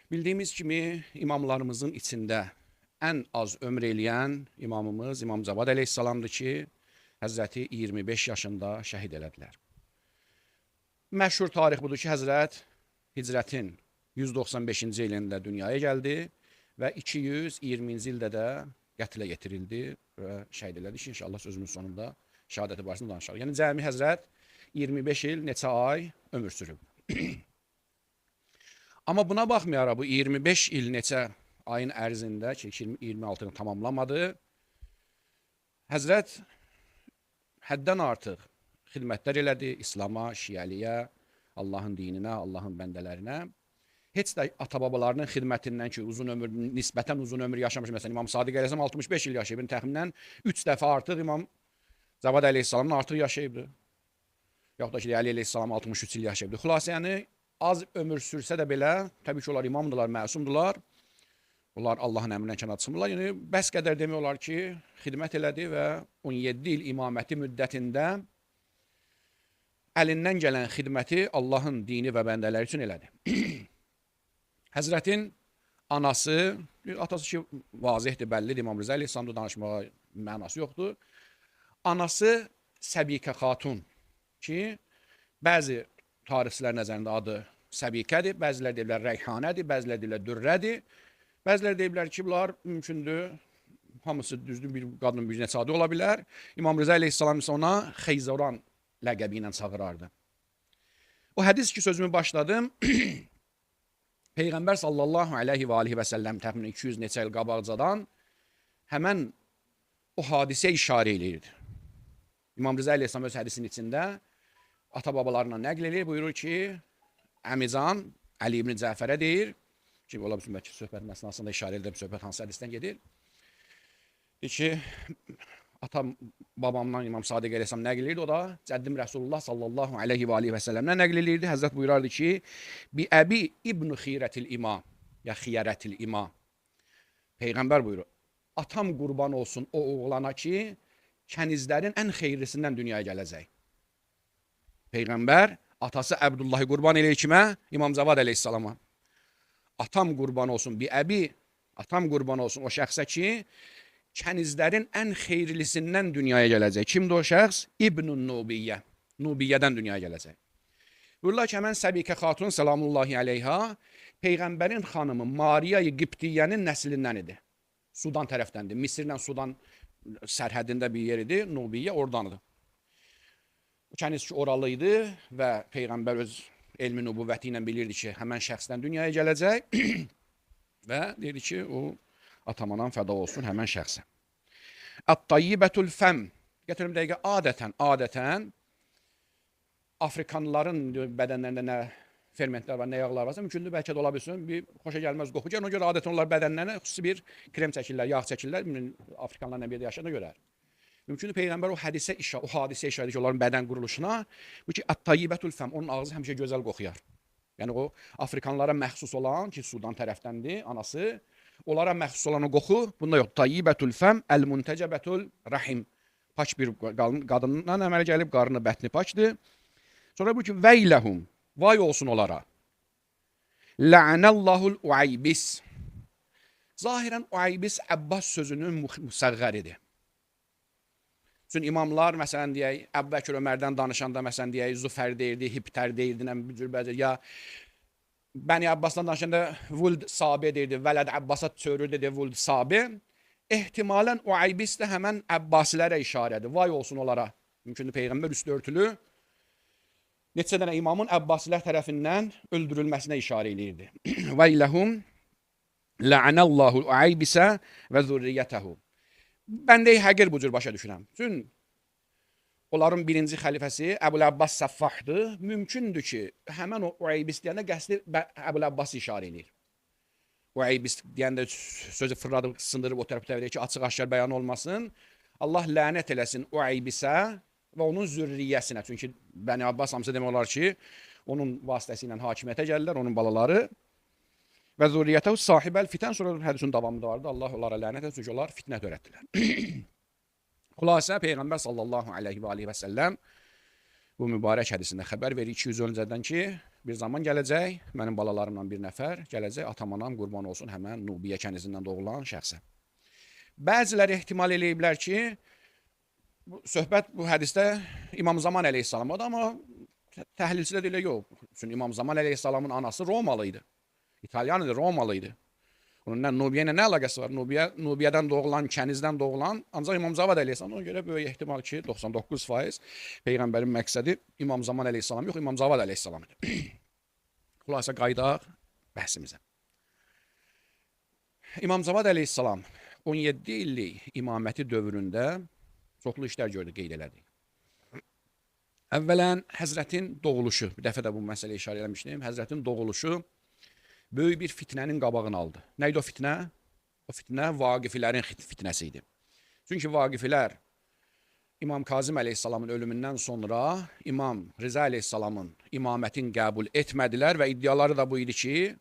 Bildiyimiz kimi imamlarımızın içində ən az ömür eləyən imamımız İmam Cavad əleyhissalamdır ki, Həzrəti 25 yaşında şəhid elədilər. Məşhur tarix budur ki, Həzrət hicrətin 195-ci ilində dünyaya gəldi və 220-ci ildə də qətlə yetirildi və şəhid elədi ki, inşallah sözümün sonunda şəhadəti barəsində danışarıq. Yəni, cəmi Həzrət 25 il, neçə ay ömür sürüb. Amma buna baxmayaraq, bu 25 il neçə ayın ərzində ki, 26-nı tamamlamadı, Həzrət həddən artıq xidmətlər elədi İslama, şiəliyə, Allahın dininə, Allahın bəndələrinə. Heç də ata-babalarının xidmətindən ki, uzun ömür, nisbətən uzun ömür yaşamış. Məsələn, İmam Sadiq əleyhissalam 65 il yaşayıb, təxminən 3 dəfə artıq İmam Cavad əleyhissalamın artıq yaşayıbdı. Yox da ki, Ali əleyhissalam 63 il yaşayıbdı. Xülasə, yəni, az ömür sürsə də belə, təbii ki, onlar imamdırlar, məsumdurlar. Onlar Allahın əmrindən kənar çıxmırlar. Yəni, bəs qədər demək olar ki, xidmət elədi və 17 il imaməti müddətində əlindən gələn xidməti Allahın dini və bəndələri üçün elədi. Həzrətin anası, atası ki, vazihdir, bəllidir, İmam Rıza əleyhissalamda danışmağa mənası yoxdur. Anası Səbikə xatun ki, bəzi tarixçilər nəzərində adı Səbikədir, bəzilər deyirlər Rəyhanədir, bəzilər deyirlər Dürrədir, bəzilər deyirlər ki, bunlar mümkündür, hamısı düzdür, bir qadının bir neçə adı ola bilər. İmam Rıza əleyhissalam isə ona Xeyzəran ləqəbi ilə çağırardı. O hədis ki, sözümü başladım, Peyğəmbər sallallahu aleyhi və aleyhi və səlləm təxminən 200 neçə il qabaqcadan həmən o hadisə işarə eləyirdi. İmam Rıza əleyhissalam öz hədisinin içində ata-babalarına nəql edir, buyurur ki, Əmican Əli ibn Cəfərə deyir, ki, ola bilsin, bəlkə söhbətin əsnasında işarə edir, söhbət hansı hədisdən gedir. Deyir ki, atam, babamdan İmam Sadiq əleyhissalam nəql edirdi, o da Cəddim Rəsulullah sallallahu aleyhi və aleyhi və səlləmdən nəql edirdi. Həzrət buyurardı ki, bi əbi ibn xirətil imam, ya xiyərətil imam. Peyğəmbər buyurur, atam qurban olsun o oğlana ki, kənizlərin ən xeyirlisindən dünyaya gələcək. Peyğəmbər atası Əbdullahı qurban eləyir kimə? İmam Cavad əleyhissalama. Atam qurban olsun, bi əbi, atam qurban olsun o şəxsə ki, kənizlərin ən xeyirlisindən dünyaya gələcək. Kimdir o şəxs? İbn-ün Nubiyyə. Nubiyyədən dünyaya gələcək. Buyurlar ki, həmən Səbikə xatun selamullahi aleyha Peyğəmbərin xanımı Mariya-i Qibtiyyənin nəslindən idi. Sudan tərəfdəndir. Misirlə Sudan sərhədində bir yeridir. Nubiyyə oradanıdır. Kəniz ki, oralı idi və Peyğəmbər öz elmi nübüvvəti ilə bilirdi ki, həmən şəxsdən dünyaya gələcək və dedi ki, o atamadan fəda olsun həmən şəxsə. Ət-tayyibətul fəm. Gətirim dəqiqə, adətən Afrikanlıların bədənlərində nə fermentlər var, nə yağlar varsa, mümkündür, bəlkə də ola bilsin, bir xoşa gəlməz qoxu gəlir. Ona görə adətən onlar bədənlərine xüsusi bir krem çəkirlər, yağ çəkirlər, Afrikanlar nə bir də yaşadığına görə. Mümkündür, Peyğəmbər o hadisə işarə edir ki, onların bədən quruluşuna, bu ki, ət-tayyibətul fəm, onun ağzı həmişə gözəl qoxuyar. Yəni, o Afrikanlara məxsus olan ki, Sudan tərəfdəndir, anası, onlara məxsus olan o qoxu, bunda yox. Tayyibətul fəm, əl-müntəcəbətul rəhim. Paç bir qadından əmələ gəlib, qarını, bətni paçdır. Sonra bu ki, vəyləhum, vay olsun onlara. Lə'nəllahul uaybis. Zahirən uaybis Əbbas sözünün müsəğğəridir. Çünki imamlar, məsələn deyək, Əbu Bəkir Ömərdən danışanda, məsələn deyək, Züfər deyirdi, Hiptər deyirdi, ya Bəni Abbasdan danışanda Vuld Sabə deyirdi, Vələd Abbasa çörür dedi, Vuld Sabə. Ehtimalən Uaybis də həmən Əbbasilərə işarədir, vay olsun onlara. Mümkündür, Peyğəmbər üstü örtülü. Neçə dənə imamın Əbbasilər tərəfindən öldürülməsinə işarə edirdi. Vəyləhum lə'nəllahu Uaybisə və zürriyyətəhu. Mən də həqir bu cür başa düşürəm. Çünki onların birinci xəlifəsi Əbul Abbas Səffahdır. Mümkündür ki, həmən o Uaybis deyəndə qəsdi Əbul Abbas işarə edir. Uaybis deyəndə sözü fırladıb, sındırıb o tərəf ki, açıq-aşkar bəyan olmasın. Allah lənət eləsin Uaybisə və onun zürriyyəsinə. Çünki Bəni Abbas hamısı demək olar ki, onun vasitəsilə hakimiyyətə gəlirlər, onun balaları. Və zürriyyətə sahibəl fitən, sonra hədisin davamında vardı. Allah onlara lənət etsin, çünki onlar fitnə törətdilər. Xülasə, Peyğəmbər sallallahu aleyhi və aleyhi və səlləm bu mübarək hədisində xəbər verir 200 öncədən ki, Bir zaman gələcək, mənim balalarımdan bir nəfər gələcək, atam anam qurban olsun həmən Nubiyə kənizindən doğulan şəxsə. Bəziləri ehtimal eləyiblər ki, söhbət bu hədisdə İmam Zaman əleyhissalamadır, amma təhlilçilər deyirlər yox. Çünki İmam Zaman əleyhissalamın anası Romalı idi. İtalyan idi, Romalı idi. Onun Nubiyə ilə nə əlaqəsi var? Nubiyədən doğulan, kənizdən doğulan, ancaq İmam Zavad əleyhissalam, ona görə böyük ehtimal ki, 99% Peyğəmbərin məqsədi İmam Zaman əleyhissalam yox, İmam Zavad əleyhissalam idi. Xülasə qaydaq bəhsimizə. İmam Zavad əleyhissalam 17 illik imaməti dövründə çoxlu işlər gördü, qeyd elədik. Əvvələn Həzrətin doğuluşu, bir dəfə də bu məsələyə işarə eləmişdim. Həzrətin doğuluşu böyük bir fitnənin qabağını aldı. Nə idi o fitnə? O fitnə Vaqifilərin fitnəsi idi. Çünki Vaqifilər İmam Kazım əleyhissalamın ölümündən sonra İmam Rıza əleyhissalamın imamətin qəbul etmədilər və iddiaları da bu idi ki,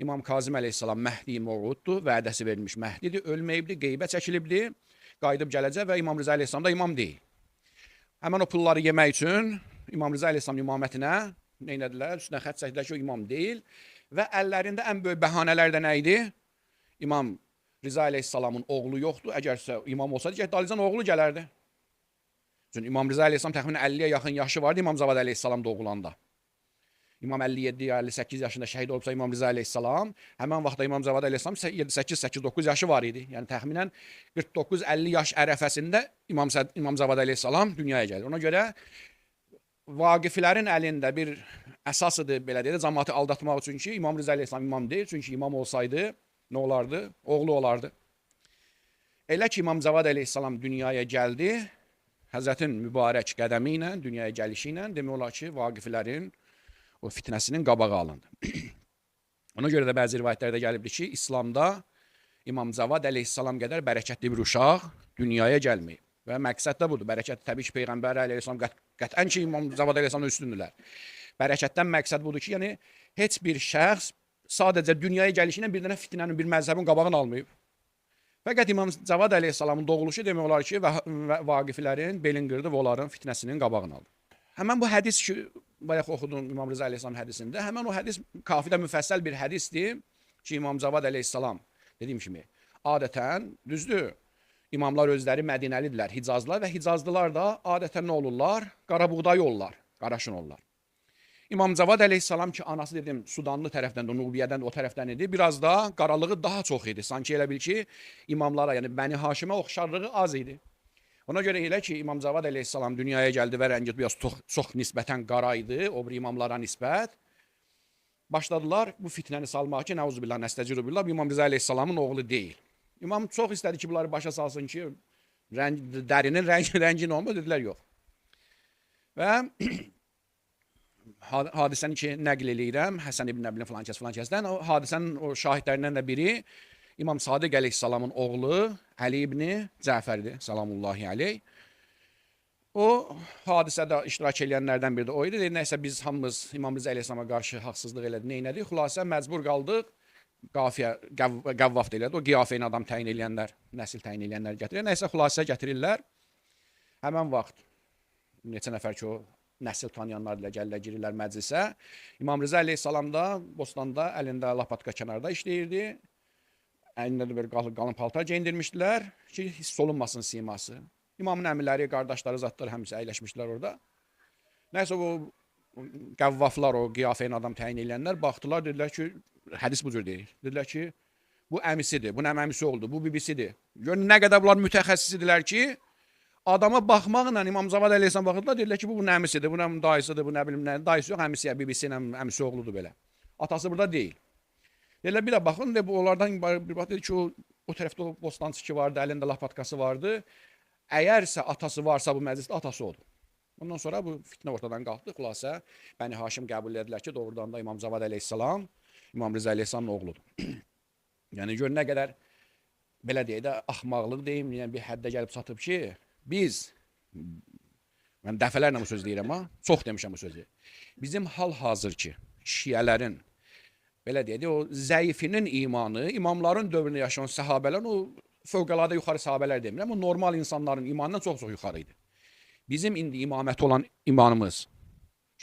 İmam Kazım əleyhissalam Məhdi Moğuddur, vədəsi verilmiş Məhdidir, ölməyibdir, qeybə çəkilibdir, qayıdıb gələcək və İmam Rıza əleyhissalam da imam deyil. Həmən o pulları yemək üçün İmam Rıza əleyhissalam imamətinə neynədilər? Üstünə xətt çəkdilər ki, o imam deyil və əllərində ən böyük bəhanələr də nə idi? İmam Rıza əleyhissalamın oğlu yoxdur, əgərsə imam olsaydı, dalizən oğlu gələrdi. Çünki İmam Rıza əleyhissalam təxminən 50-yə yaxın yaşı vardı İmam Zavad əleyhissalam doğulanda. İmam 57-58 yaşında şəhid olubsa İmam Rıza əleyhissalam, həmən vaxtda İmam Zavad əleyhissalam 8-8-9 yaşı var idi. Yəni təxminən 49-50 yaş ərəfəsində İmam Zavad əleyhissalam dünyaya gəlir. Ona görə Vaqifilərin əlində bir əsasıdır, belə deyək, cəmaatı aldatmaq üçün ki, İmam Rıza əleyhissalam imam deyil. Çünki imam olsaydı nə olardı? Oğlu olardı. Elə ki İmam Zavad əleyhissalam dünyaya gəldi, Həzrətin mübarək qədəmi ilə, dünyaya gəlişi ilə demək olar ki, Vaqifilərin o fitnəsinin qabağı alındı. Ona görə də bəzi rivayətlərdə gəlibdir ki, İslamda İmam Zavad əleyhissalam qədər bərəkətli bir uşaq dünyaya gəlməyib. Və məqsəd də budur. Bərəkət təbii ki, Peyğəmbər əleyhissalam qətlən ki, İmam Zavad əleyhissalam üstündürlər. Bərəkətdən məqsəd budur ki, yəni heç bir şəxs sadəcə dünyaya gəlişi ilə bir dənə fitnənin, bir məzhəbin qabağını almayıb. Fəqət İmam Zavad əleyhissalamın doğuluşu demək olar ki, Vaqifilərin belin qırdı və onların fitnəsinin qabağını aldı. Həmən bu hədis ki, bayaq oxudum İmam Rıza əleyhissalam hədisində, həmən o hədis kafidə müfəssəl bir hədisdir ki, İmam Zavad əleyhissalam, dediyim kimi, adətən, düzdür, imamlar özləri Mədinəlidirlər, Hicazlılar və Hicazlılar da adətən nə olurlar? Qara buğday olurlar, qaraşın olurlar. İmam Zavad əleyhissalam ki, anası dedim, Sudanlı tərəfdən də, Nubiyədən də o tərəfdən idi, biraz da qaralığı daha çox idi. Sanki elə bil ki, imamlara, yəni Bəni Haşimə oxşarlığı az idi. Ona görə elə ki, İmam Zavad əleyhissalam dünyaya gəldi və rəngi biraz çox nisbətən qara idi, o bir imamlara nisbət. Başladılar bu fitnəni salmağa ki, nəuzubillah, nəstəcirubillah, İmam Rıza əleyhissalamın oğlu deyil. İmam çox istədi ki, bunları başa salsın ki, dərinin rəngin olmaz, dedilər yox. Və hadisəni ki, nəql eləyirəm, Həsən ibn Əblin filan kəsdən, o hadisənin o şahidlərindən də biri İmam Sadiq əleyhissalamın oğlu Əli ibn Cəfərdir, salamullahi aleyh. O hadisədə iştirak edənlərdən biri də o idi. Nəysə biz hamımız İmam Rıza əleyhissalama qarşı haqsızlıq elədik, neynədik? Xülasə məcbur qaldıq, qafiyə, qəvvaf deyilirdi, o qiyafəyin adam təyin eləyənlər, nəsil təyin eləyənlər gətirir. Nəysə xülasə gətirirlər. Həmən vaxt neçə nəfər ki o nəsil tanıyanlar ilə gəlirlər, girirlər məclisə. İmam Rıza əleyhissalam da Bostanda əlində lapatka kənarda işləyirdi. Əlində də bir qalın paltar geyindirmişdilər ki, hiss olunmasın siması. İmamın əmirləri, qardaşları, zatları həmisi əyləşmişdilər orada. Nəysə o qəvvaflar, o qiyafəyin adam təyin eləyənlər baxdılar, dedilər ki, hədis bu cür deyir. Dedilər ki, bu əmisidir, bu nə əmisi oldu, bu bibisidir. Görün nə qədər bunlar mütəxəssisidirlər ki, adama baxmaqla İmam Zavad əleyhissalam baxırdılar, dedilər ki, bu nə əmisidir, bu nə dayısıdır, bu nə bilim nə, dayısı yox, əmisiyə, bibisi ilə əmisi oğludur belə. Atası burada deyil. Dedilər, bir də baxın, bu onlardan bir bax dedi ki, o tərəfdə o bostançı ki vardı, əlində lapatkası vardı. Əgərsə atası varsa bu məclisdə atası odur. Ondan sonra bu fitnə ortadan qalxdı. Xülasə, Bəni Haşim qəbul edilər ki, doğrudan da İmam Zavad əleyhissalam İmam Rıza əleyhissalamın oğludur. Yəni, gör nə qədər, belə deyək də, axmaqlıq deyim, yəni bir həddə gəlib çatıb ki, biz, mən dəfələrlə bu söz deyirəm ha, çox demişəm bu sözü, bizim hal-hazır ki, şiyələrin, belə deyək də, o zəifinin imanı, imamların dövründə yaşayan səhabələrin, o fövqəladə yuxarı sahabələr demirəm, o normal insanların imanından çox-çox yuxarı idi. Bizim indi imaməti olan imanımız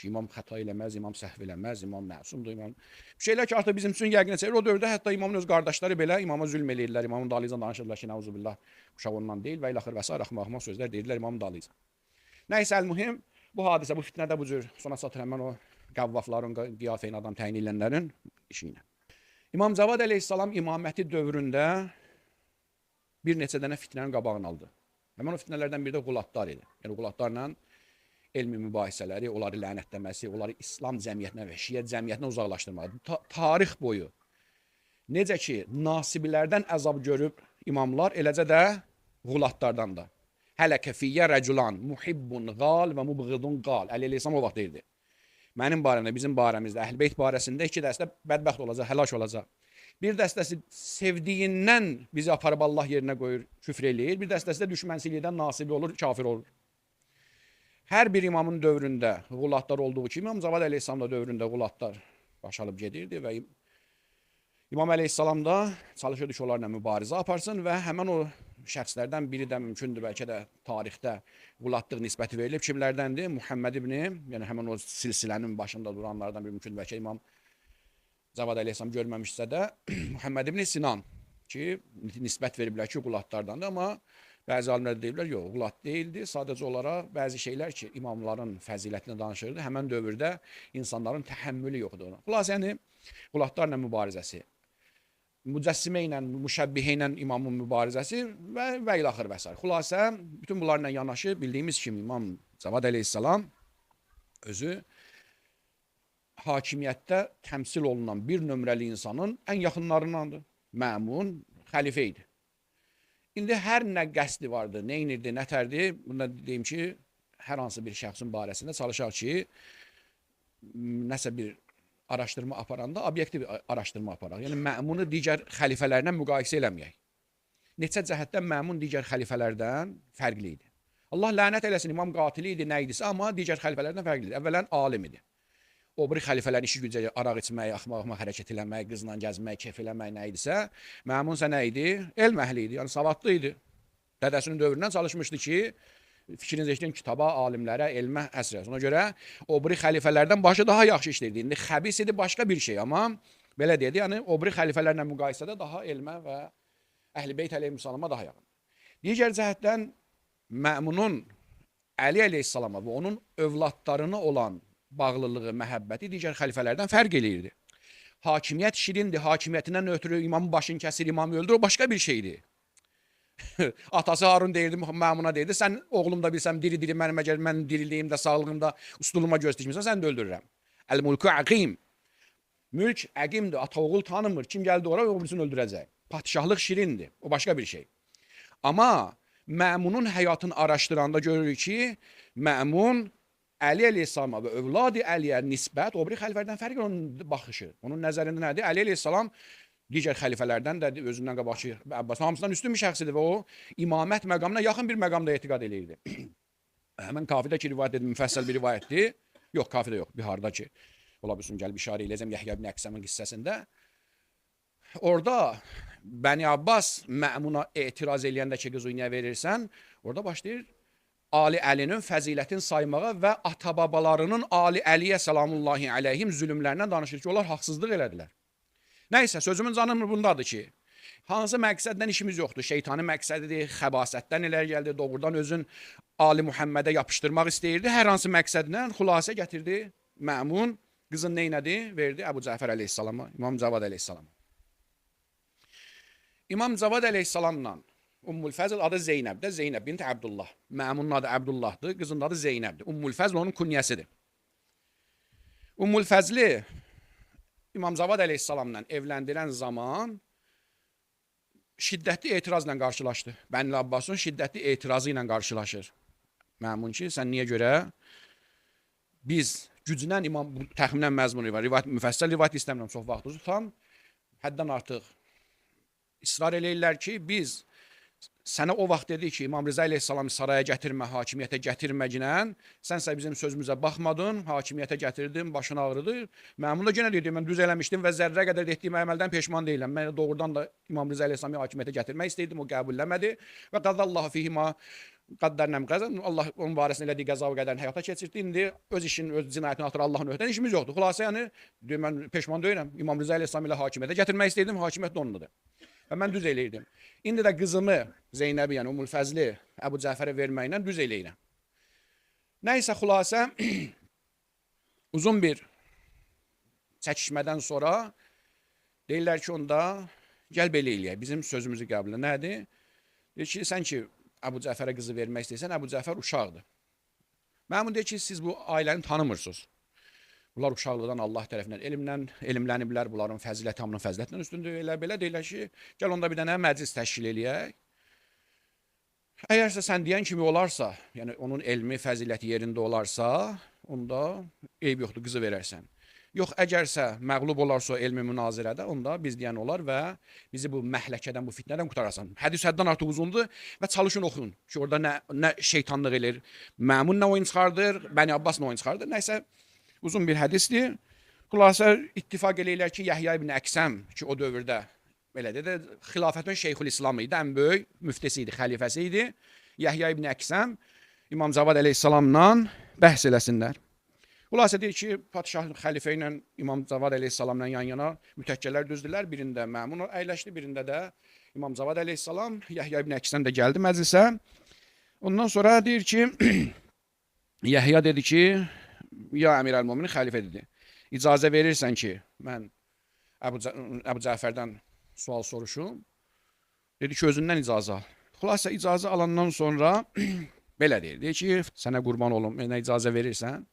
Ki, imam xəta eləməz, imam səhv eləməz, imam məsumdur, imam... Bir şeylər ki, artıq bizim üçün yəqin çevir. O dövrdə hətta imamın öz qardaşları belə imama zülm eləyirlər, imamın dalıyıcan danışırlar ki, nəuzubillah, uşaq ondan deyil və ilaxır və s. axmaq sözlər deyirlər imamın dalıyıcan. Nəysə, əl-mühim, bu hadisə, bu fitnədə bu cür sona çatır həmən o qəvvafların, qiyafəyin adam təyin edilənlərin işi ilə. İmam Cavad əleyhissalam imaməti dövründə bir neçə dənə fitnənin qabağını aldı. Həmən o fitnələrdən biri də qulatlar idi. Yəni, qulatlarla elmi mübahisələri, onları lənətləməsi, onları İslam cəmiyyətinə və Şiə cəmiyyətinə uzaqlaşdırmağı. Tarix boyu necə ki, nasibilərdən əzab görüb imamlar, eləcə də qulatlardan da. Hələkə fiyyə rəculan, muhibbun qal və mubğidun qal. Əli Əleyhisselam o vaxt deyirdi. Mənim barəmdə, bizim barəmizdə, Əhl-Beyt barəsində iki dəstə bədbəxt olacaq, həlak olacaq. Bir dəstəsi sevdiyindən bizi aparıb Allah yerinə qoyur, küfr eləyir. Bir dəstəsi də düşmənçilikdən nasibi olur, kafir olur. Hər bir imamın dövründə qulatlar olduğu kimi, İmam Cavad əleyhissalam da dövründə qulatlar başalıb gedirdi və İmam əleyhissalam da çalışırdı ki, onlarla mübarizə aparsın və həmən o şəxslərdən biri də mümkündür, bəlkə də tarixdə qulatlıq nisbəti verilib. Kimlərdəndir? Muhammed ibn, yəni həmən o silsilənin başında duranlardan biri mümkündür, bəlkə İmam Cavad əleyhissalam görməmişsə də Muhammed ibn Sinan ki, nisbət veriblər ki, qulatlardandır, amma bəzi alimlər deyiblər, yox, qulat deyildi. Sadəcə olaraq bəzi şeylər ki, imamların fəzilətini danışırdı. Həmən dövrdə insanların təhəmmülü yoxdur ona. Xülasə, yəni, qulatlarla mübarizəsi, mücəssimə ilə, müşəbbihə ilə imamın mübarizəsi və ilaxır və s. Xülasə, bütün bunlarla yanaşı bildiyimiz kimi İmam Cavad əleyhissalam özü hakimiyyətdə təmsil olunan bir nömrəli insanın ən yaxınlarındandır. Məmun, xəlifə idi. İndi hər nə qəsdi vardı, nə inirdi, nə tərdi, bunda deyim ki, hər hansı bir şəxsin barəsində çalışaq ki, nəsə bir araşdırma aparanda, obyektiv araşdırma aparaq. Yəni, məmunu digər xəlifələrlə müqayisə eləməyək. Neçə cəhətdən məmun digər xəlifələrdən fərqli idi. Allah lənət eləsin, imam qatili idi, nə idisə, amma digər xəlifələrdən fərqli idi. Əvvələn alim idi. O biri xəlifələrin işi gücə araq içmək, axmaq hərəkət eləmək, qızla gəzmək, kef eləmək nə idisə, məmunsa nə idi? Elm əhli idi, yəni savadlı idi. Dədəsinin dövründən çalışmışdı ki, fikriniz eşitdiyin kitaba, alimlərə, elmə əsr. Ona görə o biri xəlifələrdən başı daha yaxşı işləyirdi. İndi xəbis idi başqa bir şey, amma belə deyildi, yəni o biri xəlifələrlə müqayisədə daha elmə və Əhl-i-Beyt əleyhissalama daha yaxın. Digər cəhətdən məmunun Əli əleyhissalama və onun övladlarına olan bağlılığı, məhəbbəti digər xəlifələrdən fərq eləyirdi. Hakimiyyət şirindir, hakimiyyətindən ötürü imamın başını kəsir, imamı öldürür, o başqa bir şeydir. Atası Harun deyirdi, məmuna deyirdi, sən oğlum da bilsəm diri-diri mənim əgər mən diriliyimdə, sağlığımda, ustuluğuma göz dikmirsən, sən də öldürürəm. Əl-mulku əqim. Mülk əqimdir, ata-oğul tanımır. Kim gəldi oraya, o birisini öldürəcək. Padişahlıq şirindir, o başqa bir şey. Amma məmunun həyatını araşdıranda görürük ki, məmun Əli əleyhissalama və övlad-ı Əliyə nisbət o biri xəlifələrdən fərqli onun baxışı. Onun nəzərində nədir? Əli əleyhissalam digər xəlifələrdən də özündən qabaqçı Abbas hamısından üstün bir şəxsidir və o imamət məqamına yaxın bir məqamda etiqad eləyirdi. Həmən Kafidə ki, rivayət edilmiş müfəssəl bir rivayətdir. Yox, Kafidə yox, Biharda ki, ola bilsin gəlib işarə eləyəcəm Yəhya ibn Əqsəmin qissəsində. Orada Bəni Abbas məmuna etiraz eləyəndə ki, qızı niyə verirsən? Orada başlayır Ali Əlinin fəzilətini saymağa və ata-babalarının Ali Əliyə salamullahi aleyhim zülümlərindən danışır ki, onlar haqsızlıq elədilər. Nəysə, sözümün canım bundadır ki, hansı məqsəddən işimiz yoxdur? Şeytanın məqsədidir, xəbasətdən elə gəldi, doğrudan özün Ali Muhammədə yapışdırmaq istəyirdi. Hər hansı məqsəddən xülasə gətirdi, məmun qızın neynədi? Verdi Əbu Cəfər əleyhissalama, İmam Cavad əleyhissalama. İmam Cavad əleyhissalamla Ummul Fəzl adı Zeynəbdir. Zeynəb bint Abdullah. Məmunun adı Abdullahdır. Qızın adı Zeynəbdir. Ummul Fəzl onun künyəsidir. Ummul Fəzli İmam Cavad əleyhissalamla evləndirən zaman şiddətli etirazla qarşılaşdı. Bənli Abbasın şiddətli etirazı ilə qarşılaşır. Məmun ki, sən niyə görə biz gücünən imam təxminən məzmunu var. Müfəssəl rivayət istəmirəm, çox vaxt tutam. Həddən artıq israr eləyirlər ki, biz sənə o vaxt dedik ki, İmam Rıza əleyhissalamı saraya gətirmə, hakimiyyətə gətirməcnən, sənsə bizim sözümüzə baxmadın, hakimiyyətə gətirdin, başın ağrıdı. Məmun da yenə deyir, mən düz eləmişdim və zərrə qədər etdiyim əməldən peşman deyiləm. Mən doğrudan da İmam Rıza əleyhissalamı hakimiyyətə gətirmək istəyirdim, o qəbulləmədi. Və qadallahu fihima Qəddarnəm qəzən, Allah onun barəsində elədiyi qəza və qədərini həyata keçirdi. İndi öz işinin, öz cinayətini atır Allahın öhdədən, işimiz yoxdur. Xülasə, yəni, mən peşman deyirəm. İmam Rıza əleyhissalam ilə hakimiyyətə gətirmək istəyirdim, hakimiyyət də onundur. Və mən düz eləyirdim. İndi də qızımı, Zeynəbi, yəni Ümmül Fəzli Əbu Cəfərə verməklə düz eləyirəm. Nəysə, xülasə, uzun bir çəkişmədən sonra deyirlər ki, onda gəl belə eləyək, bizim sözümüzü qəbul edə. Nədir? Deyir ki, sən ki, Əbu Cəfərə qızı vermək istəyirsən, Əbu Cəfər uşaqdır. Məmun deyir ki, siz bu ailəni tanımırsınız. Bunlar uşaqlıqdan Allah tərəfindən elmləniblər, bunların fəziləti hamının fəzilətindən üstündür. Elə belə deyirlər ki, gəl onda bir dənə məclis təşkil eləyək. Əgərsə sən deyən kimi olarsa, yəni onun elmi, fəziləti yerində olarsa, onda eyb yoxdur, qızı verərsən. Yox, əgərsə məğlub olarsa elmi münazirədə, onda biz deyən olar və bizi bu məhləkədən, bu fitnədən qutararsan. Hədis həddən artıq uzundur və çalışın oxuyun ki, orada nə şeytanlıq elir, Məmun nə oyun çıxardır, Bəni Abbas nə oyun çıxardır. Nəysə, uzun bir hədisdir. Xülasə ittifaq eləyirlər ki, Yəhya ibn Əksəm ki, o dövrdə belə dedi, xilafətin Şeyxülislam idi, ən böyük müftisi idi, xəlifəsi idi. Yəhya ibn Əksəm İmam Cavad əleyhissalamla bəhs eləsinlər. Xülasə deyir ki, padişah xəlifə ilə İmam Cavad əleyhissalamla yan-yana mütəkkələr düzdülər. Birində Məmun əyləşdi, birində də İmam Cavad əleyhissalam, Yəhya ibn Əksəm də gəldi məclisə. Ondan sonra deyir ki, Yəhya dedi ki, ya Əmir əl-Müminin xəlifə dedi, icazə verirsən ki, mən Əbu Cəfərdən sual soruşum. Dedi ki, özündən icazə al. Xülasə icazə alandan sonra belə deyir. Deyir ki, sənə qurban olum, mənə icazə verirsən.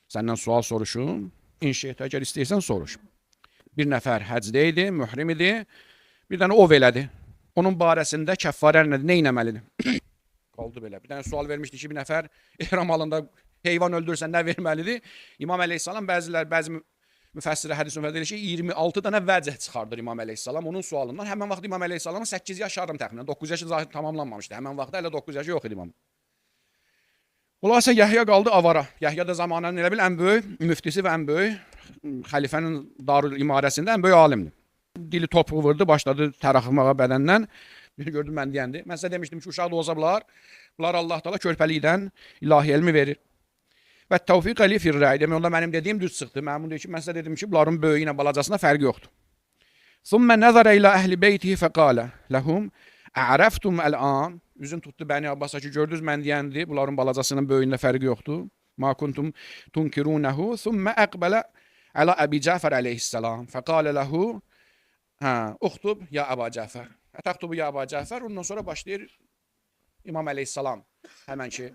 Səndən sual soruşum. İnşeht, əgər istəyirsən soruş. Bir nəfər həcdə idi, mührim idi. Bir dənə ov elədi. Onun barəsində kəffarə nə etməlidir? Qaldı belə. Bir dənə sual vermişdi ki, bir nəfər ihram halında heyvan öldürürsə nə verməlidir? İmam əleyhissalam bəzi müfəssirə hədis nömrədə deyir ki, 26 dənə vəcih çıxardır İmam əleyhissalam onun sualından. Həmən vaxt İmam əleyhissalamın 8 yaş yarım təxminən. 9 yaşı zahid tamamlanmamışdı. Həmən vaxtda hələ 9 yaşı yox idi imam. Xülasə Yəhya qaldı avara. Yəhya da zamanının elə bil ən böyük müftisi və ən böyük xəlifənin darül imarəsində ən böyük alimdir. Dili topuğu vurdu, başladı tərəxmağa bədəndən. Gördüm mən deyəndi. Mən sizə demişdim ki, uşaq da olsa bunlar Allah Taala körpəlikdən ilahi elmi verir. Və təvfiq əli firrəy. Demək onda mənim dediyim düz çıxdı. Məmun deyir ki, mən sizə dedim ki, bunların böyüyü ilə balacasına fərqi yoxdur. Thumma nazara ila ahli beytihi faqala lahum a'raftum al'an. Üzün tutdu Bəni Abbasa ki, gördünüz mən deyəndi, bunların balacasının böyüyündə fərqi yoxdur. Ma kuntum tunkirunahu, thumma aqbala ala Əbi Cəfər əleyhissalam. Faqala lahu, uxtub ya Əba Cəfər. Təxtubu ya Əba Cəfər. Ondan sonra başlayır İmam əleyhissalam. Həmən ki,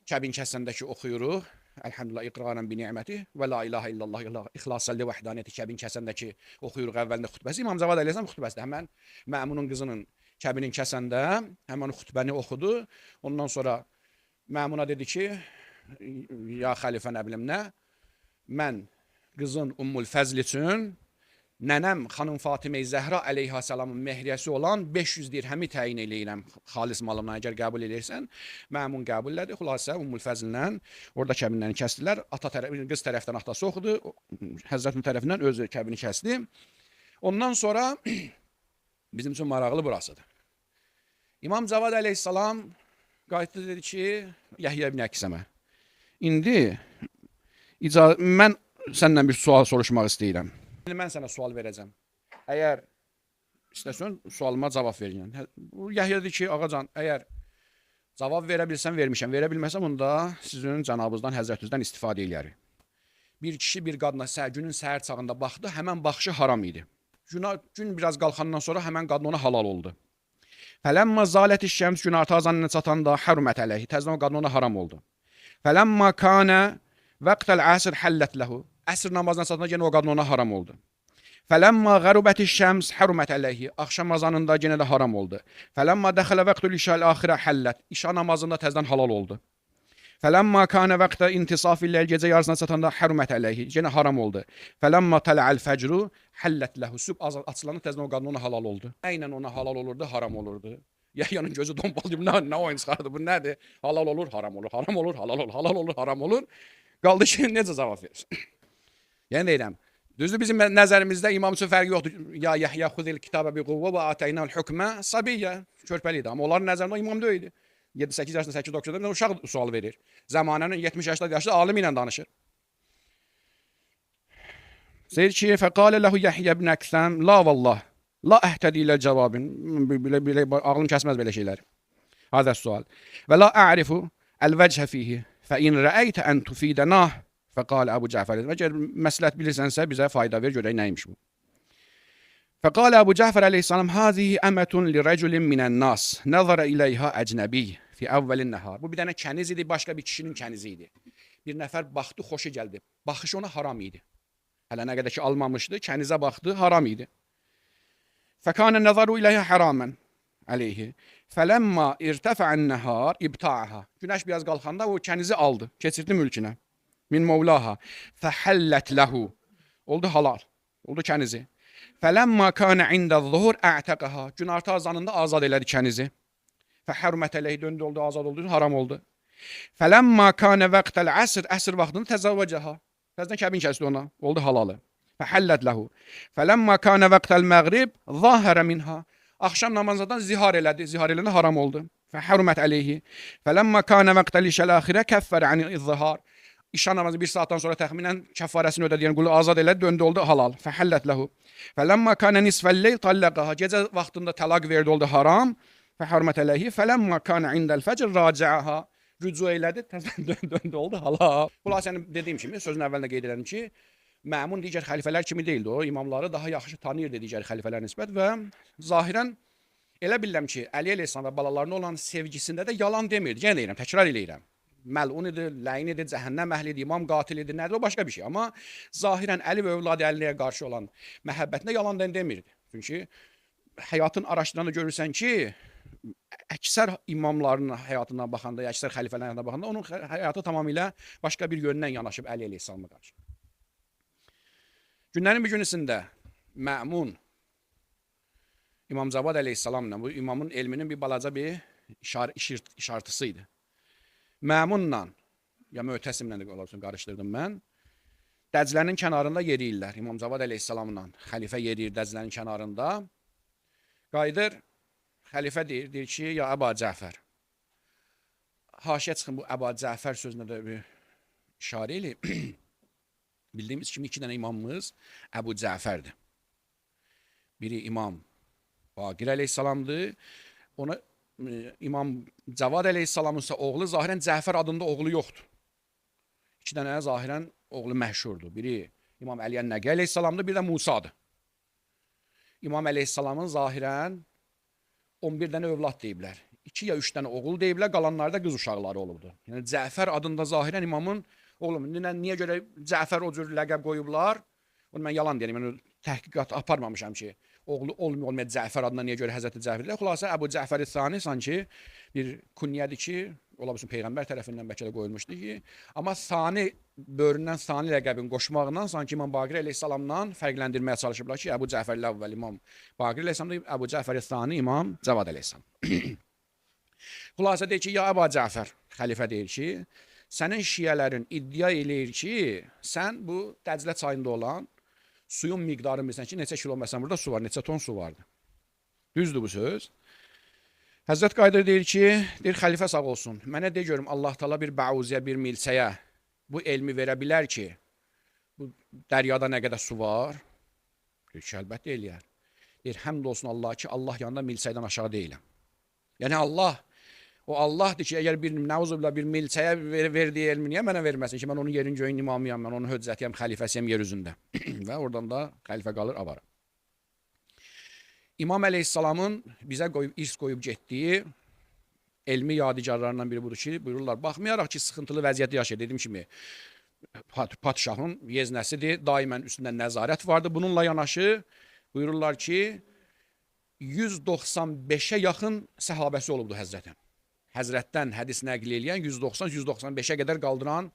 kəbin kəsəndəki oxuyuruq. Elhamdülillah iqraran bi ni'məti və la ilahe illallah ixlasan li vəhdaniyyəti kəbin kəsəndəki oxuyuruq əvvəlində xutbəsi. İmam Cavad əleyhissalam xutbəsi. Həmən Məmunun qızının kəbinin kəsəndə həmən xutbəni oxudu. Ondan sonra Məmuna dedi ki, ya xəlifə nə bilim nə, mən qızın Ümmül Fəzl üçün nənəm xanım Fatimə Zəhra əleyhissalamın mehriyyəsi olan 500 dirhəmi təyin eləyirəm xalis malımdan, əgər qəbul edirsən. Məmun qəbul elədi. Xülasə Ümmül Fəzllə orada kəbinlərini kəsdilər. Qız tərəfdən atası oxudu, Həzrətin tərəfindən özü kəbini kəsdi. Ondan sonra bizim üçün maraqlı burasıdır. İmam Cavad əleyhissalam qayıtdı dedi ki, Yəhya ibn Əksəmə, indi mən səndən bir sual soruşmaq istəyirəm. Mən sənə sual verəcəm. Əgər istəsən, sualıma cavab verəcəm. Yəhya dedi ki, ağacan, əgər cavab verə bilsən, vermişəm. Verə bilməsəm, onda sizin cənabınızdan, həzrətinizdən istifadə eləyərik. Bir kişi bir qadına günün səhər çağında baxdı, həmən baxışı haram idi. Gün biraz qalxandan sonra həmən qadın ona halal oldu. Fələmmə zalət-i şəms gün artıq azanına çatanda hərmət əleyhi. Təzdən o qadın ona haram oldu. Fələmmə kanə vəqtəl əsr həllət ləhu. Əsr namazına çatanda yenə o qadın ona haram oldu. Fələmmə qərubəti şəms hərmət əleyhi. Axşam azanında yenə də haram oldu. Fələmmə dəxələ vəqtül işəl axirə həllət. İşa namazında təzdən halal oldu. Fələmmə kanə vəqtə intisaf illəl gecə yarısına çatanda hərmət əleyhi. Yenə haram oldu. Fələmmə tələ'əl fəcru həllət ləhu. Süb açılanı təzdən o qadın ona halal oldu. Əynən ona halal olurdu, haram olurdu. Yəhyanın gözü dombal deyib, nə oyun çıxardı, bu nədir? Halal olur, haram olur, haram olur, halal olur, halal olur, haram olur. Qaldı ki, necə cavab verir? Yəni deyirəm, düzdür bizim nəzərimizdə imam üçün fərqi yoxdur. Ya Yəhya xudil kitabə bi quvvə və atəynəl hükmə sabiyyə. Körpəliydi, amma onların nəzərində imam deyildi. 7-8 yaşında, 8-9 yaşında uşaq sual verir. Zamanənin 70-80 yaşlı alim ilə danışır. Deyir ki, fəqalə ləhu Yəhyə ibn Əksəm, la vallah, la əhtədi ilə cavabin. Ağlım kəsməz belə şeylər. Hazır sual. Və la ərifu əl-vəchə fihi, fə in rəəytə ən tufidənah, fəqalə Əbu Cəfər. Əgər məsləhət bilirsənsə, bizə fayda ver, görək nəymiş bu. فقال أبو جعفر عليه السلام هذه أمة لرجل من الناس نظر إليها أجنبي في أول النهار. Bu bir dənə kəniz idi, başqa bir kişinin kənizi idi. Bir nəfər baxdı, xoşu gəldi. Baxış ona haram idi. Hələ nə qədər ki almamışdı, kənizə baxdı, haram idi. فكان النظر إليها حراما عليه. فلما ارتفع النهار ابتاعها. Günəş biraz qalxanda o kənizi aldı, keçirdi mülkünə. Min mevlaha. فحلت له. Oldu halal. Oldu kənizi. فَلَمَّا كَانَ عِنْدَ الظُّهُرِ اَعْتَقَهَا. Günorta azanında azad elədi kənizi. فَحَرُمَتَ عَلَيْهِ. Döndü oldu, azad oldu, haram oldu. فَلَمَّا كَانَ وَقْتَ الْعَصْرِ. Əsr vaxtında təzəvvəcəha. Təzədən kəbin kəsdi ona. Oldu halalı. فَحَلَّتْ لَهُ. فَلَمَّا كَانَ وَقْتَ الْمَغْرِبِ ظَاهَرَ مِنْهَا. Axşam namazından zihar elədi. Zihar elədi, haram oldu. فَحَرُمَتْ عَلَيْهِ. فَلَمَّا كَانَ وَقْتَ الْعِشَاءِ الْآخِرَةِ كَفَّرَ عَنِ الظِّهَارِ. İşa namazı bir saatdan sonra təxminən kəffarəsini ödədiyən qulu azad elədi, döndü oldu halal. Fəhəllət ləhu. Fələmmə kənə nisfəlleyl talləqəha. Gecə vaxtında təlaq verdi, oldu haram. Fəhərmət əleyhi. Fələmmə kənə indəl fəcr racəha. Rücu elədi, döndü oldu halal. Xülasəni dediyim kimi, sözün əvvəlində qeyd edelim ki, Məmun digər xəlifələr kimi deyildi o. İmamları daha yaxşı tanıyırdı digər xəlifələr nisbət və zahirən elə bilirəm ki, Əli əleyhissalam və balalarına olan sevgisində də yalan demirdi. Yenə deyirəm, təkrar eləyirəm. Məlun idi, ləyin idi, cəhənnəm əhli idi, imam qatil idi, nədir o başqa bir şey. Amma zahirən Əli və övladı Əliyə qarşı olan məhəbbətində yalan demirdi. Çünki həyatın araşdıranda görürsən ki, əksər imamların həyatından baxanda, əksər xəlifələrin həyatına baxanda onun həyatı tamamilə başqa bir yöndən yanaşıb Əli əleyhissalama qarşı. Günlərin bir günüsündə Məmun İmam Cavad əleyhissalamla, bu imamın elminin bir balaca bir işartısı idi. Məmunla, ya Möhtəsimlə də qarışdırdım mən, Dəclənin kənarında yeriyirlər. İmam Cavad əleyhissalamla xəlifə yeriyir Dəclənin kənarında. Qayıdır, xəlifə deyir ki, ya Əba Cəfər. Haşiyə çıxın bu Əba Cəfər sözünə də bir işarə eləyib. Bildiyimiz kimi iki dənə imamımız Əbu Cəfərdir. Biri İmam Baqir əleyhissalamdır. Ona İmam Cavad əleyhissalamın ise oğlu zahirən Cəfər adında oğlu yoxdur. İki dənə zahirən oğlu məşhurdur. Biri İmam Əli Nəqi əleyhissalamdır, bir də Musadır. İmam əleyhissalamın zahirən 11 dənə övlad deyiblər. 2 ya 3 dənə oğul deyiblər, qalanlar da qız uşaqları olubdur. Yəni Cəfər adında zahirən imamın oğlu. Niyə görə Cəfər o cür ləqəb qoyublar? Onu mən yalan deyirəm, yəni təhqiqat aparmamışam ki, oğlu olmayan Cəfər adına niyə görə Həzrəti Cəfər deyirlər. Xülasə Əbu Cəfər Sani sanki bir künyədir ki, ola bilsin Peyğəmbər tərəfindən bəlkə də qoyulmuşdu ki, amma Sani böhründən Sani ləqəbin qoşmağından sanki İmam Baqir əleyhissalamdan fərqləndirməyə çalışıblar ki, Əbu Cəfər əvvəl İmam Baqir əleyhissalam deyib, Əbu Cəfər Sani İmam Cavad əleyhissalam. Xülasə deyir ki, ya Əbu Cəfər, xəlifə deyir ki, sənin şiyələrin iddia eləyir ki, sən bu Dəclə çayında olan suyun miqdarını bilsən ki, neçə kilo məsələn burada su var, neçə ton su vardı. Düzdür bu söz. Həzrət Qaydır deyir ki, deyir xəlifə sağ olsun. Mənə de görüm Allah Taala bir bəuziyə, bir milsəyə bu elmi verə bilər ki, bu dəryada nə qədər su var? Deyir ki, əlbəttə eləyər. Deyir, həmd olsun Allah ki, Allah yanında milsəydən aşağı deyiləm. Yəni Allah, o Allahdır ki, əgər bir nəuzubla bir milsəyə verdiyi elmi niyə mənə verməsin ki, mən onun yerin göyün imamıyam, mən onun höccətiyəm, xəlifəsiyəm yer üzündə. Və oradan da xəlifə qalır avara. İmam əleyhissalamın bizə irs qoyub getdiyi elmi yadigarlarından biri budur ki, buyururlar, baxmayaraq ki, sıxıntılı vəziyyəti yaşayır, dediyim kimi, padşahın yeznəsidir, daimən üstündə nəzarət vardır. Bununla yanaşı buyururlar ki, 195'e yaxın səhabəsi olubdur Həzrətin. Həzrətdən hədis nəql eləyən 190-195'e qədər qaldıran,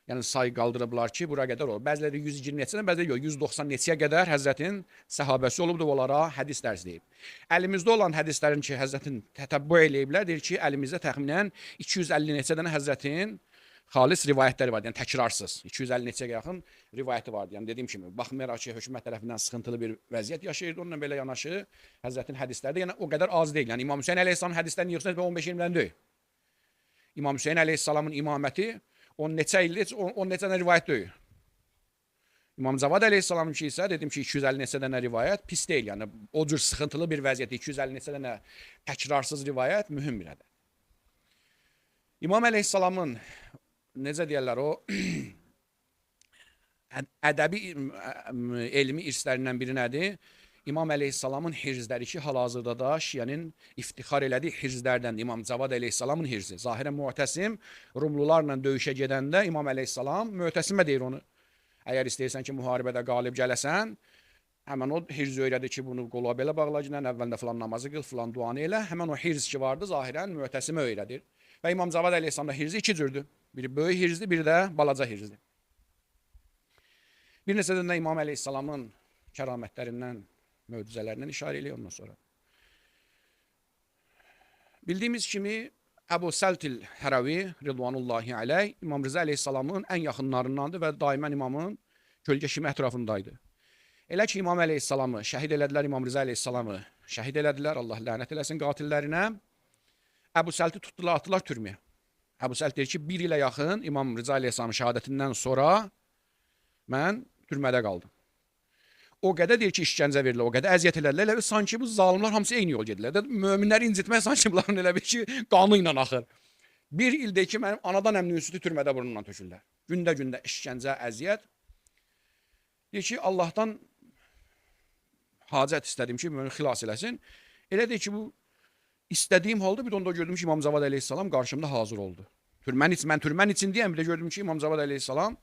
yəni say qaldırıblar ki, bura qədər olur. Bəziləri 120 neçədən, bəziləri yox, 190 neçəyə qədər Həzrətin səhabəsi olubdur, onlara hədis dərs deyib. Əlimizdə olan hədislərin ki, Həzrətin tətəbbü eləyiblər, deyir ki, əlimizdə təxminən 250 neçədən Həzrətin xalis rivayətləri var, yəni təkrarsız. 250 neçəyə yaxın rivayəti vardı. Yəni dediyim kimi, baxmayaraq ki, hökumət tərəfindən sıxıntılı bir vəziyyət yaşayırdı, onunla belə yanaşı Həzrətin hədisləri də yəni o qədər az deyil. Yəni İmam Hüseyin əleyhissalamın hədislərinin yığılsa 15-20 deyil. İmam Hüseyin əleyhissalamın imaməti 10 neçə ildir, 10 neçə dənə rivayət deyil. İmam Cavad əleyhissalamın ki isə dedim ki 250 neçə dənə rivayət pis deyil. Yəni o cür sıxıntılı bir vəziyyətdə 250 neçə dənə təkrarsız rivayət mühüm bir ədəd. İmam əleyhissalamın necə deyirlər o ədəbi elmi irslərindən biri nədir? İmam əleyhissalamın hirzləri ki, hal-hazırda da Şiənin iftixar elədiyi hirzlərdən İmam Cavad əleyhissalamın hirzi. Zahirən Mu'təsim Rumlularla döyüşə gedəndə İmam əleyhissalam Mu'təsimə deyir onu. Əgər istəyirsən ki, müharibədə qalib gələsən, həmən o hirz öyrədir ki, bunu qola belə bağla ginən, əvvəldə filan namazı qıl, filan duanı elə. Həmən o hirz ki vardı, zahirən Mu'təsimə öyrədir. Və İmam Cavad əleyhissalamda hirzi iki cürdür. Biri böyük hirzdir, biri də balaca hirzdir. Bir neçə də İmam əleyhissalamın kəramətlərindən, möcüzələrindən işarə eləyir ondan sonra. Bildiyimiz kimi Əbu Səltil Hərəvi Ridvanullahi aleyh İmam Rıza əleyhissalamın ən yaxınlarındandır və daimən imamın kölgə kimi ətrafındaydı. Elə ki İmam əleyhissalamı şəhid elədilər, İmam Rıza əleyhissalamı şəhid elədilər, Allah lənət eləsin qatillərinə. Əbu Səlti tutdular, atdılar türməyə. Əbu Səlt deyir ki, bir ilə yaxın İmam Rıza əleyhissalamın şəhadətindən sonra mən türmədə qaldım. O qədər deyir ki, işgəncə verirlər, o qədər əziyyət elərlər, elə sanki bu zalimlər hamısı eyni yol gedirlər. Möminləri incitmək sanki bunların elə bir ki, qanı ilə axır. Bir ildə ki, mənim anadan əmnin sütü türmədə burnundan tökürlər. Gündə işgəncə, əziyyət. Deyir ki, Allahdan hacət istədim ki, məni xilas eləsin. Elə deyir ki, bu istədiyim halda bir də onda gördüm ki, İmam Cavad əleyhissalam qarşımda hazır oldu. Mən türmən için deyəm, bir də gördüm ki, İmam Cavad əleyhissalam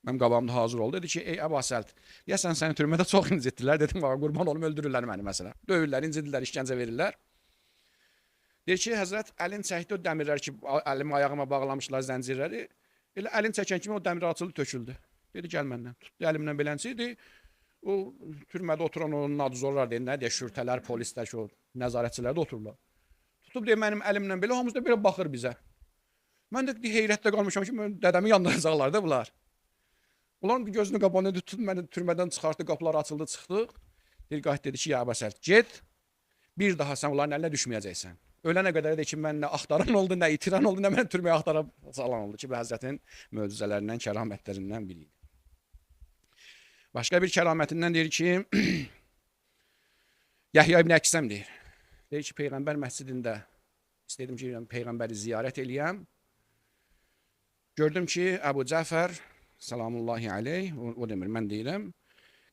mənim qabağımda hazır oldu. Dedi ki, ey Əbu Səlt, deyəsən səni türmədə çox incitdilər. Dedim, qurban olum, öldürürlər məni məsələn. Döyürlər, incidirlər, işgəncə verirlər. Deyir ki, Həzrət əlin çəkdi o dəmirlər ki, əlim ayağıma bağlamışlar zəncirləri. Elə əlin çəkən kimi o dəmir açıldı, töküldü. Dedi, gəl məndən. Tutdu əlimdən belənciydi. O türmədə oturan o nadzorlar deyir, nə deyə şürtələr, polislər, o nəzarətçilər də otururlar. Tutub deyir, mənim əlimdən belə, hamımız da belə baxır bizə. Mən də heyrətdə qalmışam ki, dədəmi yandıracaqlar da bunlar. Ulan gözünü qapandı, tutub məni türmədən çıxartdı, qapılar açıldı, çıxdıq. Qayıt dedi ki, ya Əbu Səlt, get, bir daha sən onların əlinə düşməyəcəksən. Ölənə qədər də ki, mən nə axtaran oldu, nə itiran oldu, nə mən türməyə axtarab salan oldu ki, bu Həzrətin möcüzələrindən, kəramətlərindən biri idi. Başqa bir kəramətindən deyir ki, Yəhya ibn Əksəm deyir. Deyir ki, Peyğəmbər məscidində istədim ki, Peyğəmbəri ziyarət eləyəm. Gördüm ki, Əbu Cəfər Salamullahi aleyh, o demir, mən deyirəm.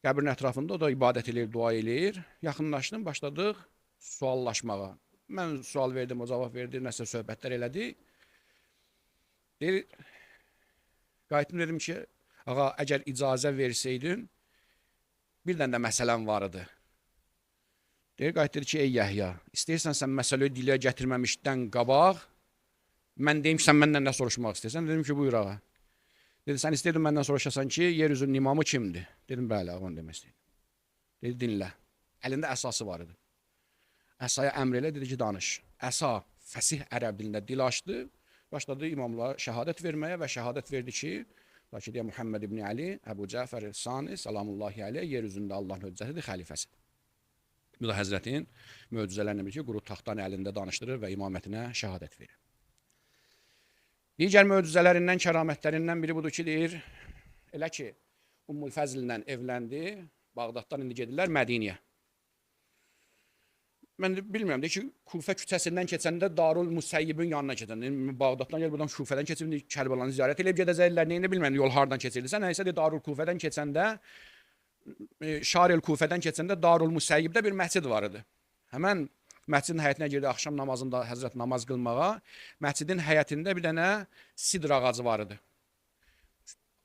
Qəbrin ətrafında o da ibadət eləyir, dua eləyir. Yaxınlaşdım, başladıq suallaşmağa. Mən sual verdim, o cavab verdi, nəsə söhbətlər elədi. Deyir, qayıtdım dedim ki, ağa, əgər icazə versəydin, bir dənə də məsələm var idi. Deyir, qayıt dedi ki, ey Yəhya, istəyirsən sən məsələyi dilə gətirməmişdən qabaq, mən deyim ki, sən məndən nə soruşmaq istəyirsən? Dedim ki, buyur ağa. Dedi, sən istəyirdin məndən soruşasan ki, yeryüzünün imamı kimdir? Dedim, bəli, ağam demək istəyirdim. Dedi, dinlə. Əlində əsası var idi. Əsaya əmr elə, dedi ki, danış. Əsa, fəsih ərəb dilində dil açdı, başladı imamlara şəhadət verməyə və şəhadət verdi ki, lakin deyə Muhammed ibn Ali, Əbu Cəfər Sani, salamullahi aleyh, yeryüzündə Allahın höccətidir, xəlifəsidir. Bu da Həzrətin möcüzələrinə bir ki, quru taxtanı əlində danışdırır və imamətinə şəhadət verir. Digər möcüzələrindən, kəramətlərindən biri budur ki, deyir, elə ki, Ümmül Fəzllə evləndi, Bağdaddan indi gedirlər Mədiniyə. Mən bilmirəm, deyir ki, Kufə küçəsindən keçəndə Darul Musayyibin yanına keçəndə, Bağdaddan gəl, buradan Şufədən keçib, Kərbəlanı ziyarət edib gedəcəklər, neyini bilmirəm, yol hardan keçirdisə, nəysə deyir, Darul Kufədən keçəndə, Şaril Kufədən keçəndə Darul Musayyibdə bir məscid var idi. Həmən məscidin həyətinə girdi, axşam namazında Həzrət namaz qılmağa. Məscidin həyətində bir dənə sidr ağacı var idi.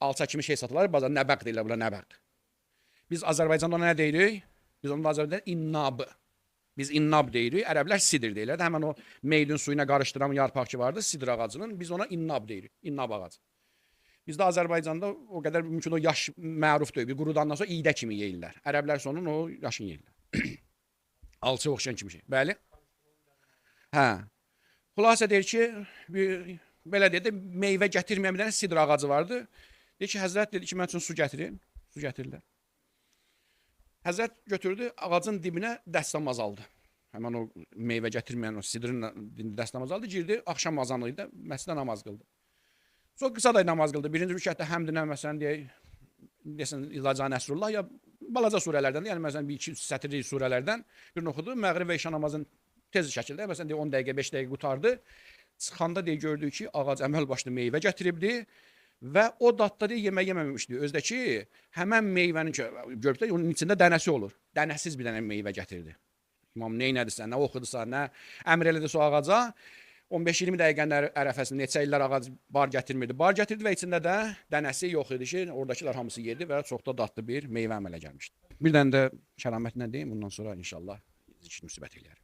Alça kimi şey satırlar, bazar nəbəq deyirlər, bula nəbəq. Biz Azərbaycanda nə deyirik? Biz onun Azərbaycanda innab. Biz innab deyirik, ərəblər sidr deyirlər. Həmən o meydin suyuna qarışdıran yarpaq ki vardı, sidr ağacının, biz ona innab deyirik, innab ağacı. Bizdə Azərbaycanda o qədər mümkün o yaş məruf deyil, bir qurudandan sonra iydə kimi yeyirlər. Ərəblər sonra o yaşını yeyirlər. Alçı oxşayan kimi şey. Bəli. Hə. Xülasə deyir ki, belə dedi, meyvə gətirməyən bir dənə sidr ağacı vardı. Deyir ki, Həzrət dedi ki, mən üçün su gətirin. Su gətirirlər. Həzrət götürdü, ağacın dibinə dəstəmaz aldı. Həmən o meyvə gətirməyən o sidrin dəst namaz aldı, girdi, axşam azanı idi, məscidə namaz qıldı. Sonra qısa da namaz qıldı. Birinci rükətdə həmdinə məsələn deyək, desən İlaca Nəsrullah ya balaca surələrdən, yəni məsələn bir iki sətirlik surələrdən birini oxudu. Məğrib və işa namazın tez şəkildə məsələn deyək 10 dəqiqə, 5 dəqiqə qutardı. Çıxanda deyək gördü ki, ağac əməl başlı meyvə gətiribdi və o dadda deyək yemək yeməmişdi. Özdəki həmən meyvənin gördükdə onun içində dənəsi olur. Dənəsiz bir dənə meyvə gətirdi. İmam nə elədisə, nə oxudusa, nə əmr elədisə o ağaca 15-20 dəqiqənin ərəfəsində neçə illər ağac bar gətirmirdi. Bar gətirdi və içində də dənəsi yox idi ki, oradakılar hamısı yedi və çox da dadlı bir meyvə əmələ gəlmişdi. Bir dənə də kəramətinə deyim, bundan sonra inşallah zikr müsibət eləyər.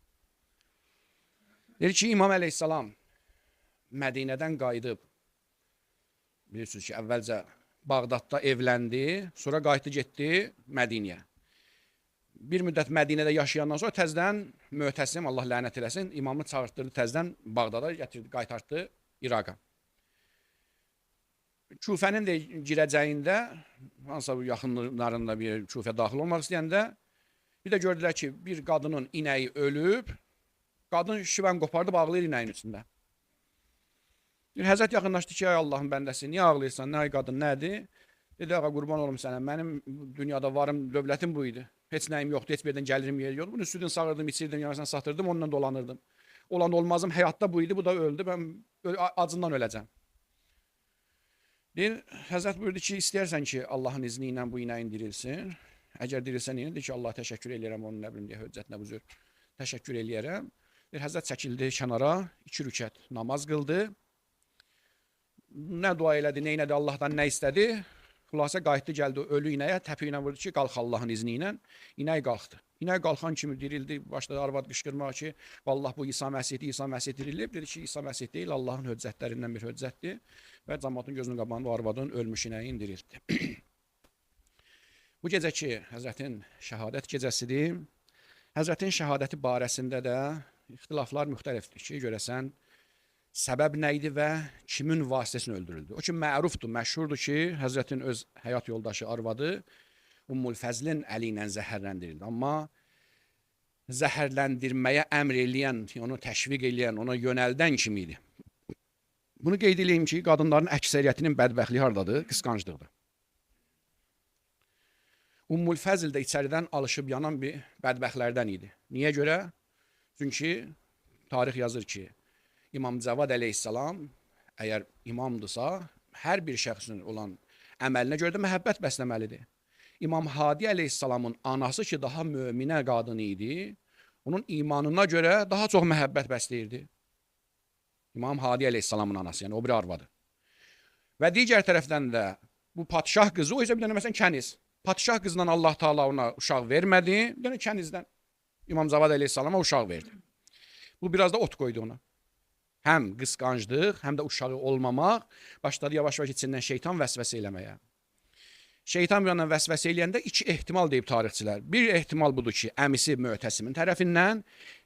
Deyir ki, İmam əleyhissalam Mədinədən qayıdıb, bilirsiniz ki, əvvəlcə Bağdadda evləndi, sonra qayıtdı getdi Mədinəyə. Bir müddət Mədinədə yaşayandan sonra təzdən Möhtəsim, Allah lənət eləsin, imamı çağırtdırdı təzdən Bağdada, gətirdi, qaytartdı İraqa. Küfənin də girəcəyində, hansısa yaxınlarında bir küfə daxil olmaq istəyəndə, bir də gördülər ki, bir qadının inəyi ölüb, qadın şivən qopardı, bağlayır inəyin üstündə. Həzrət yaxınlaşdı ki, ay Allahın bəndəsi, niyə ağlayırsan, nə ay qadın, nədir? Dedi, ağa, qurban olum sənə, mənim dünyada varım, dövlətim bu idi. Heç nəyim yoxdur, heç bir yerdən gəlirim yer yoxdur. Bunu südün sağırdım, içirdim, yarısını satırdım, onunla dolanırdım. Olan olmazım, həyatda bu idi, bu da öldü, mən acından öləcəm. Deyir, Həzrət buyurdu ki, istəyərsən ki, Allahın izni ilə bu inəyin dirilsin. Əgər dirilsən deyir ki, Allah təşəkkür eləyərəm, onun nə bilim deyə höccətinə bu cür təşəkkür eləyərəm. Deyir, Həzrət çəkildi kənara, 2 rükət namaz qıldı. Nə dua elədi, nə elədi, Allahdan nə istədi? Xülasə qayıtdı, gəldi ölü inəyə, təpi ilə vurdu ki, qalx Allahın izni ilə. İnək qalxdı. İnək qalxan kimi dirildi, başladı arvad qışqırmağa ki, vallah bu İsa Məsihdir, İsa Məsih dirilib. Dedi ki, İsa Məsih deyil, Allahın höccətlərindən bir höccətdir. Və cəmaatın gözünün qabağında o arvadın ölmüş inəyin dirildi. Bu gecəki Həzrətin şəhadət gecəsidir. Həzrətin şəhadəti barəsində də ixtilaflar müxtəlifdir ki, görəsən, səbəb nə idi və kimin vasitəsini öldürüldü? O ki, mərufdur, məşhurdur ki, Həzrətin öz həyat yoldaşı arvadı Ummul Fəzlin əli ilə zəhərləndirildi. Amma zəhərləndirməyə əmr eləyən, onu təşviq eləyən, ona yönəldən kim idi? Bunu qeyd edeyim ki, qadınların əksəriyyətinin bədbəxtliyi hardadır? Qısqanclıqdır. Ummul Fəzl də içəridən alışıb yanan bir bədbəxtlərdən idi. Niyə görə? Çünki tarix yazır ki, İmam Cavad əleyhissalam əgər imamdırsa, hər bir şəxsin olan əməlinə görə də məhəbbət bəsləməlidir. İmam Hadi əleyhissalamın anası ki, daha möminə qadını idi, onun imanına görə daha çox məhəbbət bəsləyirdi. İmam Hadi əleyhissalamın anası, yəni o bir arvadı. Və digər tərəfdən də bu padşah qızı, o isə bir dənə məsələn kəniz. Padşah qızından Allah Taala ona uşaq vermədi, bir dənə kənizdən İmam Cavad əleyhissalama uşaq verdi. Bu biraz da ot qoydu ona. Həm qısqanclıq, həm də uşağı olmamaq başladı yavaş-yavaş içindən şeytan vəsvəsə eləməyə. Şeytan bir yandan vəsvəsə eləyəndə 2 ehtimal deyib tarixçilər. Bir ehtimal budur ki, əmisi Möhtəsimin tərəfindən,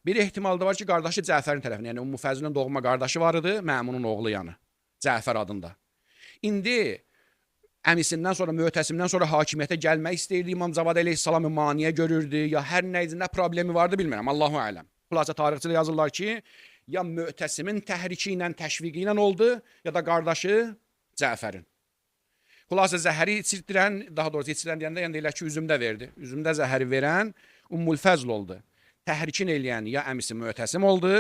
bir ehtimal da var ki, qardaşı Cəfərin tərəfindən, yəni Ümmü Fəzlin doğma qardaşı var idi, Məmunun oğlu yəni, Cəfər adında. İndi əmisindən sonra, Möhtəsimdən sonra hakimiyyətə gəlmək istəyirdi, İmam Cavad əleyhissalamı maniyə görürdü, ya hər nə problemi vardı bilmirəm, Allahu aləm. Xülasə tarixçilər yazırlar ki, ya Möhtəsimin təhriki ilə, təşviqi ilə oldu, ya da qardaşı Cəfərin. Xülasə zəhəri içirdirən, daha doğrusu içirən deyəndə, yəni deyilər ki, üzümdə verdi. Üzümdə zəhəri verən Ummul Fəzl oldu. Təhrikin eləyən ya əmisi Möhtəsim oldu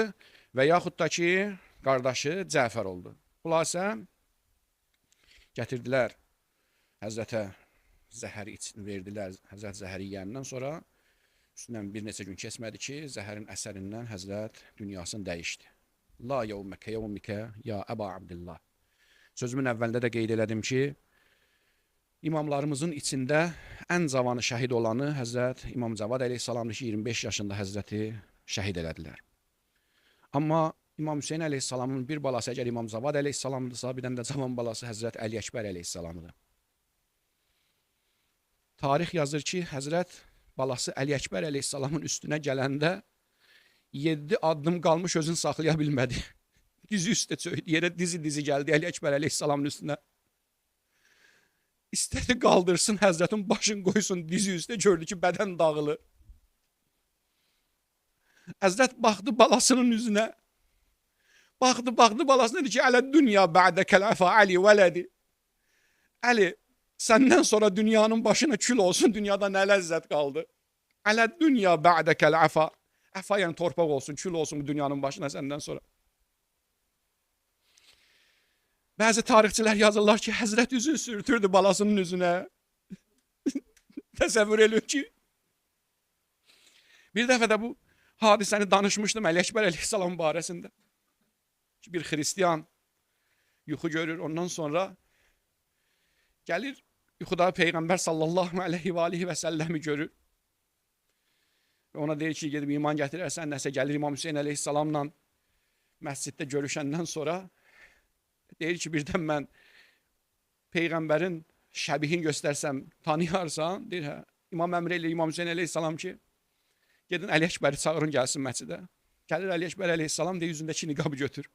və yaxud da ki, qardaşı Cəfər oldu. Xülasə gətirdilər, Həzrətə zəhəri verdilər, Həzrət zəhəri yiyəndən sonra üstündən bir neçə gün keçmədi ki, zəhərin əsərindən Həzrət dünyasını dəyişdi. La yevməkə yevmikə ya Əba Abdillah. Sözümün əvvəlində də qeyd elədim ki, İmamlarımızın içində ən cavanı şəhid olanı Həzrət İmam Cavad əleyhissalamdır ki, 25 yaşında Həzrəti şəhid elədilər. Amma İmam Hüseyin əleyhissalamın bir balası əgər İmam Cavad əleyhissalamdırsa, bir dənə də cavan balası Həzrət Əli Əkbər əleyhissalamdır. Tarix yazır ki, Həzrət balası Əli Əkbər əleyhissalamın üstünə gələndə 7 addım qalmış özünü saxlaya bilmədi. Dizi üstə çöydü, yerə dizi gəldi Əli Əkbər əleyhissalamın üstünə. İstədi qaldırsın, Həzrətin başını qoysun dizi üstə, gördü ki, bədən dağılır. Həzrət baxdı balasının üzünə. Baxdı balasına dedi ki, ələ dünya ba'dəkəl əfa Ali vələdi. Əli, səndən sonra dünyanın başına kül olsun, dünyada nə ləzzət qaldı? Ələ dünya ba'dəkəl əfa. Əfa yəni torpaq olsun, kül olsun bu dünyanın başına səndən sonra. Bəzi tarixçilər yazırlar ki, Həzrət üzün sürtürdü balasının üzünə. Təsəvvür edin ki, bir dəfə də bu hadisəni danışmışdım Əli Əkbər əleyhissalam barəsində. Bir Hristiyan yuxu görür, ondan sonra gəlir, yuxuda Peyğəmbər sallallahu aleyhi və aleyhi və səlləmi görür. Və ona deyir ki, gedib iman gətirərsən, nəsə gəlir İmam Hüseyin əleyhissalamla məsciddə görüşəndən sonra deyir ki, birdən mən Peyğəmbərin şəbihin göstərsəm, tanıyarsan, deyir, hə, İmam əmr eləyir İmam Hüseyin əleyhissalam ki, gedin Əli Əkbəri çağırın gəlsin məscidə. Gəlir Əli Əkbər əleyhissalam deyir, üzündəki niqabı götür.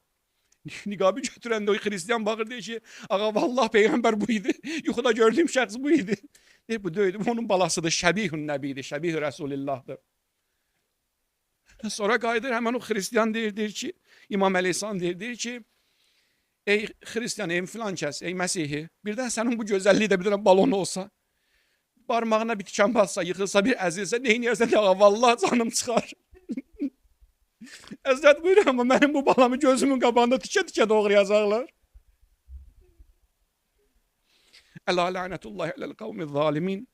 Niqabı götürəndə o Hristiyan baxır, deyir ki, ağa vallah Peyğəmbər bu idi, yuxuda gördüyüm şəxs bu idi. Deyir, bu deyil, bu onun balasıdır, şəbihun nəbidir, şəbih Rəsulillahdır. Sonra qayıdır, həmən o Hristiyan deyir ki, İmam əleyhissalam deyir ki, ey Hristiyan, ey filan kəs, ey Məsihi, birdən sənin bu gözəlliyi də bir dənə balon olsa, barmağına bir tikan batsa, yıxılsa, bir əzilsə, neyniyərsən, ağa vallah canım çıxar. Həzrət buyurur, amma mənim bu balamı gözümün qabağında tikə-tikə doğrayacaqlar. Ələ lənətullahi aləl qavmi zalimin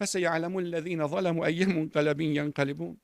fəsəyələmullezine zələmu əyyəmun qələbin yənqəlibun.